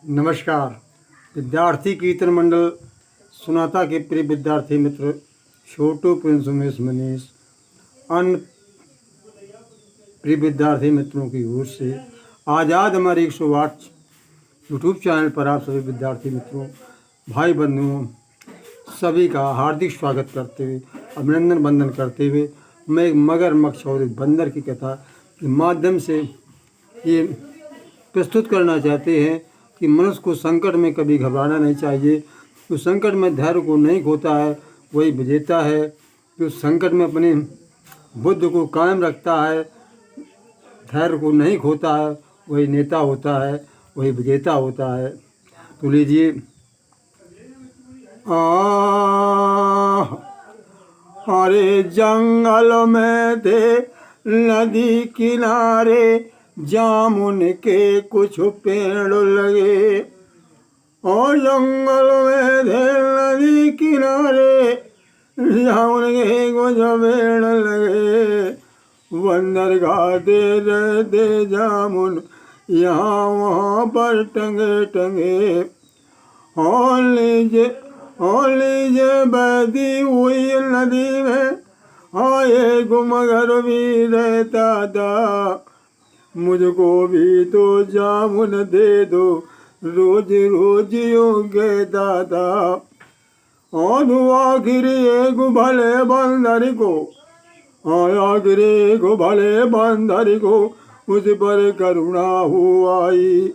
नमस्कार। विद्यार्थी कीर्तन मंडल सुनाता के प्रिय विद्यार्थी मित्र छोटू प्रिंस उमेश मनीष अन्य प्रिय विद्यार्थी मित्रों की ओर से आज़ाद हमारे 108 यूट्यूब चैनल पर आप सभी विद्यार्थी मित्रों, भाई बंधुओं सभी का हार्दिक स्वागत करते हुए, अभिनंदन वंदन करते हुए मैं एक मगरमच्छ और एक बंदर की कथा के माध्यम से ये प्रस्तुत करना चाहते हैं कि मनुष्य को संकट में कभी घबराना नहीं चाहिए। जो संकट में धैर्य को नहीं खोता है वही विजेता है। जो संकट में अपने बुद्धि को कायम रखता है, धैर्य को नहीं खोता है, वही नेता होता है, वही विजेता होता है। तो लीजिए, अरे जंगल में थे नदी किनारे जामुन के कुछ पेड़ लगे। और जंगल में थे नदी किनारे जामुन के कुछ पेड़ लगे। बंदर खाते रहते जामुन यहाँ वहाँ पर टंगे टंगे। और लीजिए बहती हुई नदी में आए मगर भी रहता था। मुझको भी तो जामुन दे दो, रोज रोज यूं कहता था। और आखिर एक भले बंदर को उस पर करुणा हो आई।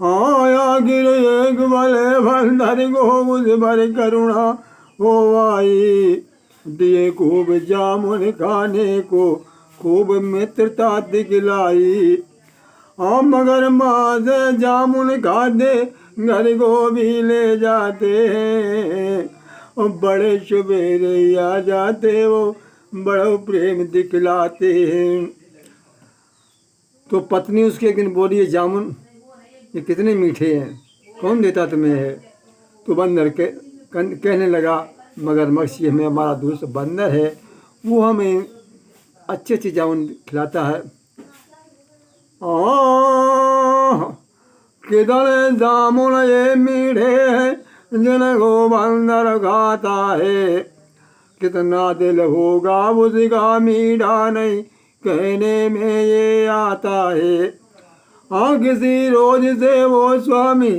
आखिर एक भले बंदर को उस पर करुणा हो आई। दिए खूब जामुन खाने को, खूब मित्रता दिखलाई। मगर माँ से जामुन खाते घर को भी ले जाते हैं। और बड़े सवेरे आ जाते वो बड़ा प्रेम दिखलाते हैं। तो पत्नी उसके एक दिन बोली, ये जामुन ये कितने मीठे हैं, कौन देता तुम्हें है? तो बंदर कहने लगा, मगरमच्छ ये हमारा दोस्त बंदर है, वो हमें अच्छे अच्छे जामुन खिलाता है। किधर जामुन ये मीठे हैं जिनको बंदर खाता है। कितना दिल होगा उसका मीठा नहीं कहने में ये आता है। किसी रोज से वो स्वामी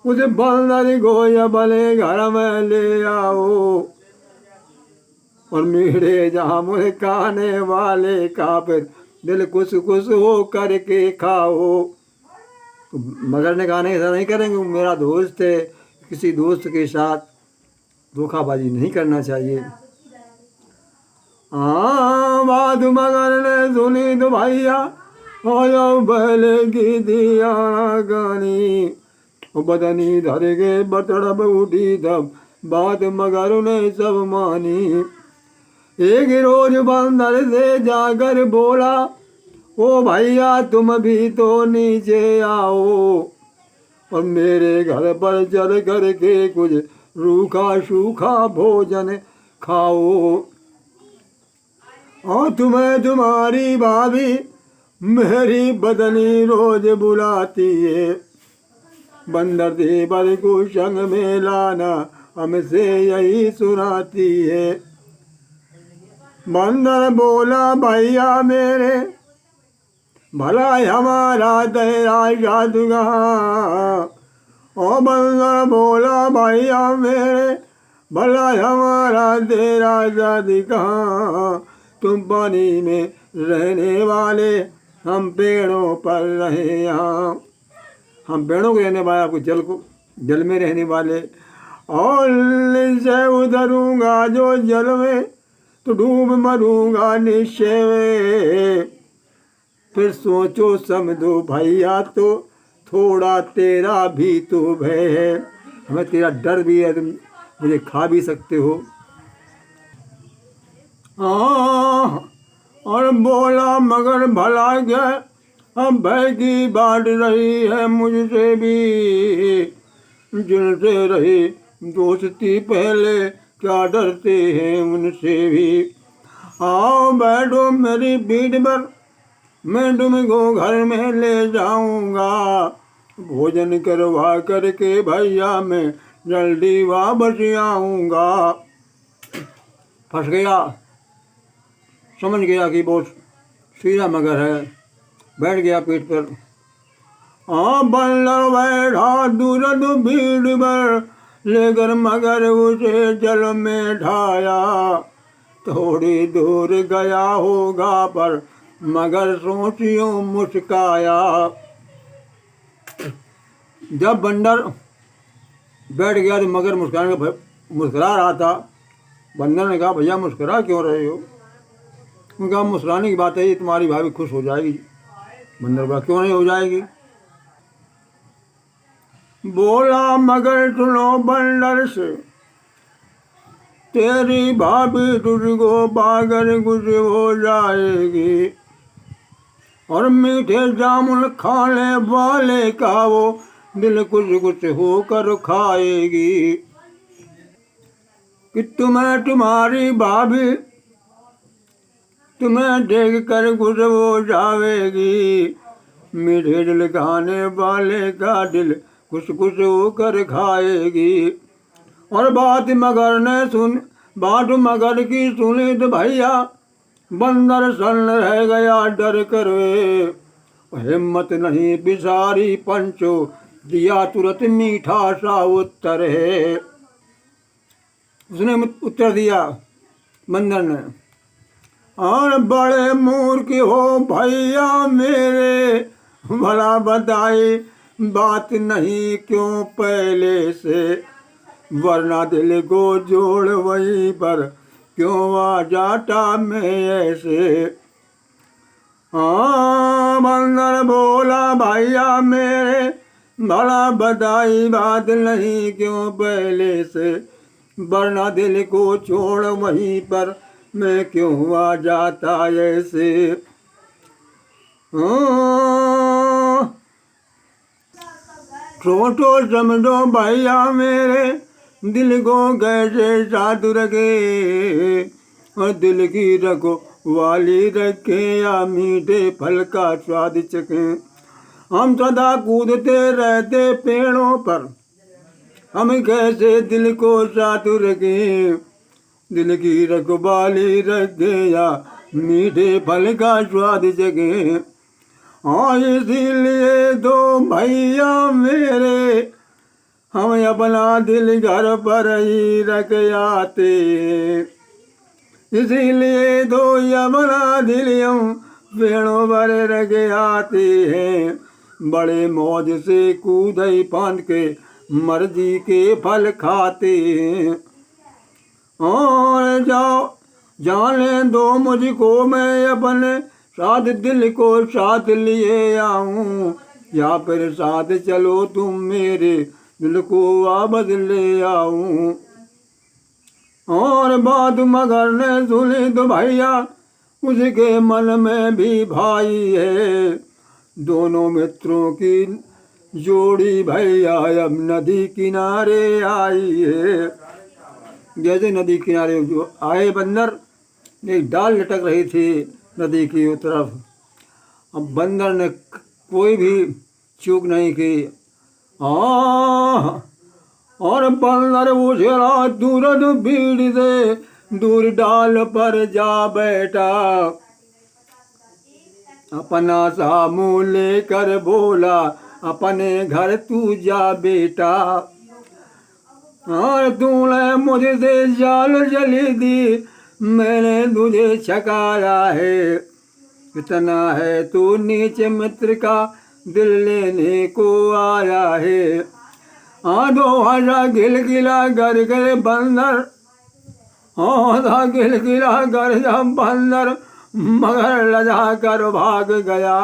उस बंदर को या भले घर में ले आओ। और मीठे जामुन खाने वाले का फिर दिल खुश खुश हो करके खाओ। तो मगर ने कहा नहीं, ऐसा नहीं करेंगे, मेरा दोस्त है, किसी दोस्त के साथ धोखाबाजी नहीं करना चाहिए। बात मगर ने सुनी तो भैया और बैले की दिया गानी। बदनी धर के बतड़ब उठी तब बात मगर ने सब मानी। एक रोज बंदर से जाकर बोला, ओ भैया तुम भी तो नीचे आओ और मेरे घर पर चल करके कुछ रूखा सूखा भोजन खाओ। और तुम्हें तुम्हारी भाभी मेरी बदनी रोज बुलाती है। बंदर देवर को संग में लाना हमसे यही सुनाती है। बंदर बोला, भैया मेरे भला हमारा तेरा जादूगार। ओ बंदर बोला, भैया मेरे भला हमारा तेरा जादू कहाँ। तुम पानी में रहने वाले, हम पेड़ों पर रहे यहाँ। हम पेड़ों के रहने वाले, आपको जल में रहने वाले। और से उतरूंगा जो जल में तो डूब मरूंगा निश्चय। फिर सोचो समझो भैया तो थोड़ा तेरा भी तो भय है। हमें तेरा डर भी है, तुम मुझे खा भी सकते हो। और बोला, मगर भला क्या अब भय की बात रही है मुझसे भी। जिनसे रही दोस्ती पहले क्या डरते हैं उनसे भी। आओ बैठो मेरी पीठ पर, मैं तुमको घर में ले जाऊंगा। भोजन करवा करके भैया मैं जल्दी वापस आऊँगा। फंस गया, समझ गया कि बहुत सीधा मगर है, बैठ गया पीठ पर। बंदर बैठा दूरद भीड़ पर, लेकर मगर उसे जल में ढाया। थोड़ी दूर गया होगा पर मगर सोचियों मुस्काया। जब बंदर बैठ गया तो मगर मुस्कुरा रहा था। बंदर ने कहा, भैया मुस्कुरा क्यों रहे हो? उनका मुस्कुराने की बात है, ये तुम्हारी भाभी खुश हो जाएगी। बंदर कहा, क्यों नहीं हो जाएगी? बोला मगर सुनो बंदर से, तेरी भाभी तुझको पाकर खुश हो जाएगी, और मीठे जामुन खाने वाले का वो दिल कुछ कुछ होकर खाएगी। कि तुम्हारी भाभी तुम्हें देख कर खुश हो जाएगी, मीठे दिल खाने वाले का दिल कुछ कुछ होकर खाएगी। और बात मगर की सुनी तो भैया बंदर सन रह गया डर कर वे। हिम्मत नहीं बिसारी पंचो, दिया तुरंत मीठा सा उत्तर है। उसने उत्तर दिया बंदर ने, और बड़े मूर्ख हो भैया मेरे, भला बताई बात नहीं क्यों पहले से, वरना दिल को जोड़ वहीं पर क्यों आ जाता मैं ऐसे। बंदर बोला, भैया मेरे, भला बताई बात नहीं क्यों पहले से, वरना दिल को छोड़ वहीं पर मैं क्यों आ जाता ऐसे। छोटो समझो भैया मेरे, दिल को कैसे साथ रखे, और दिल की रखो वाली रखे या मीठे फल का स्वाद चखे। हम सदा कूदते रहते पेड़ों पर, हम कैसे दिल को साथ रखें, दिल की रखवाली रखे या मीठे फल का स्वाद जगे। इसीलिए तो भैया मेरे, हम अपना दिल घर पर ही रख आते, इसीलिए तो अपना दिल हम पेड़ों पर रख आते हैं। बड़े मौज से कूदई फांद के मर्जी के फल खाते हैं। और जाने दो मुझको, मैं अपने साथ दिल को साथ लिए आऊं, या फिर साथ चलो तुम मेरे दिल को वापस ले आऊं। और बात मगर ने सुनी तो भैया उसके मन में भी भाई है। दोनों मित्रों की जोड़ी भैया अब नदी किनारे आई है। जैसे नदी किनारे जो आए बंदर, एक डाल लटक रही थी नदी की तरफ। अब बंदर ने कोई भी चूक नहीं की। और बंदर उछला तुरंत भीड़ से दूर डाल पर जा बैठा, अपना सा मुँह लेकर बोला, अपने घर तू जा बेटा। और तूने मुझसे जाल जली दी, मैंने तुझे छकाया है, कितना है तू नीच मित्र का दिल लेने को आया है। दो हजा गिलगिला कर गए बंदर, गिलगिला कर जब बंदर मगर लजा कर भाग गया।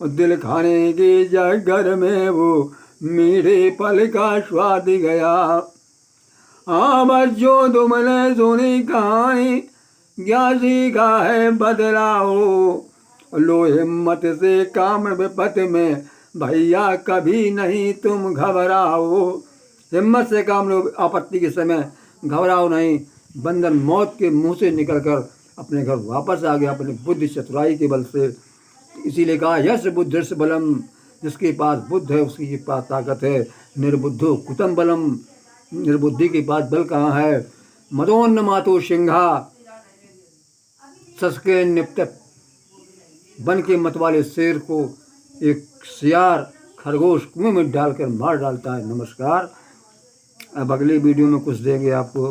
दिल खाने की जगह में वो मीठे फल का स्वाद गया। बस जो तुमने सुनी कहानी, क्या सीखा है बदलाओ। लो हिम्मत से काम विपत में भैया कभी नहीं तुम घबराओ। हिम्मत से काम लो, आपत्ति के समय घबराओ नहीं। बंदर मौत के मुंह से निकलकर अपने घर वापस आ गया अपनी बुद्धि चतुराई के बल से। इसीलिए कहा, यश बुद्धिर्ष बलम, जिसके पास बुद्ध है उसके पास ताकत है। निर्बुद्धो कुतम बलम, निर्बुद्धि के पास बल कहाँ है। मदोन्न मातो सिंहा, ससके निपतक, वन के मत वाले शेर को एक सियार खरगोश कुएं में डालकर मार डालता है। नमस्कार, अब अगले वीडियो में कुछ देंगे आपको।